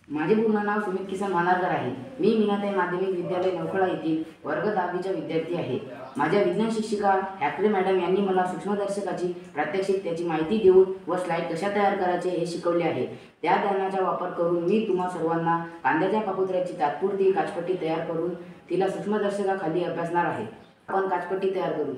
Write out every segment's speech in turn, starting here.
माझे पूर्ण नाव सुमित किसन मानारकर आहे। मी मीनाताई माध्यमिक विद्यालय नवखळा येथील वर्ग 10वीचा विद्यार्थी आहे। माझ्या विज्ञान शिक्षिका ठाकरे मॅडम यांनी मला सूक्ष्मदर्शकाची प्रात्यक्षिक त्याची माहिती देऊन व स्लाइड कशा तयार करायचे हे शिकवले आहे। त्या ज्ञानाचा वापर करून मी तुम्हा सर्वांना कांद्याच्या पापुद्र्याची तात्पुरती काचपट्टी तयार करून तिला सूक्ष्मदर्शकाखाली अभ्यासणार आहे। आपण काचपट्टी तयार करू।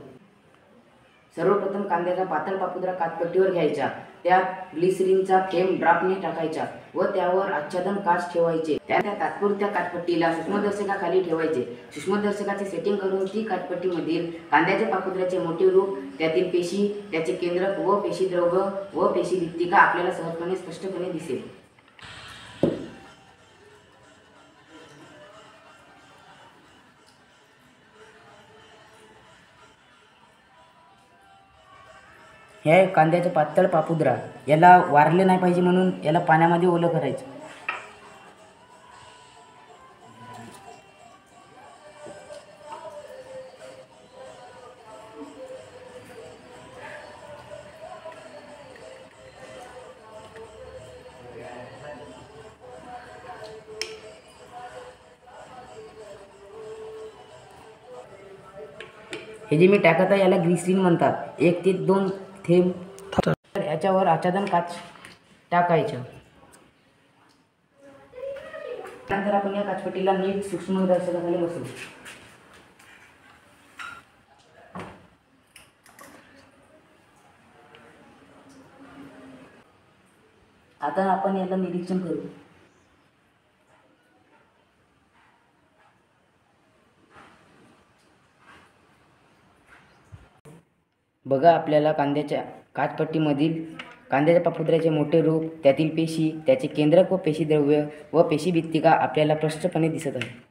सर्वप्रथम कांद्याचा पातळ पापुद्रा काचपट्टीवर घ्यायचा, त्यात ग्लिसरीनचा थेंब ड्रॉपने टाकायचा व त्यावर आच्छादन काच ठेवायचे। त्या तात्पुरत्या काचपट्टीला सूक्ष्मदर्शकाखाली ठेवायचे। सूक्ष्मदर्शकाचे सेटिंग करून ती काचपट्टीमधील कांद्याच्या पापुद्र्याचे मोठे रूप, त्यातील पेशी, त्याचे केंद्रक व पेशीद्रव्य व पेशीभित्तिका आपल्याला सहजपणे स्पष्टपणे दिसेल। हे कांद्याचे पातळ पापुद्रा, याला वारले नाही पाहिजे म्हणून याला पाण्यामध्ये ओलं करायचं। हे जे मी टाकत आहे याला ग्लिसरीन म्हणतात। 1 ते 2 थेंब याच्यावर आच्छादन काच टाकायचं। नंतर आपण या काचपट्टीला नीट सूक्ष्मदर्शकाखाली बसवू। आता आपण याला निरीक्षण करू। बघा, आपल्याला कांद्याच्या काचपट्टीमधील कांद्याच्या पापुद्र्याचे मोठे रूप, त्यातील पेशी, त्याचे केंद्रक व पेशीद्रव्य व पेशीभित्तिका आपल्याला स्पष्टपणे दिसत आहे।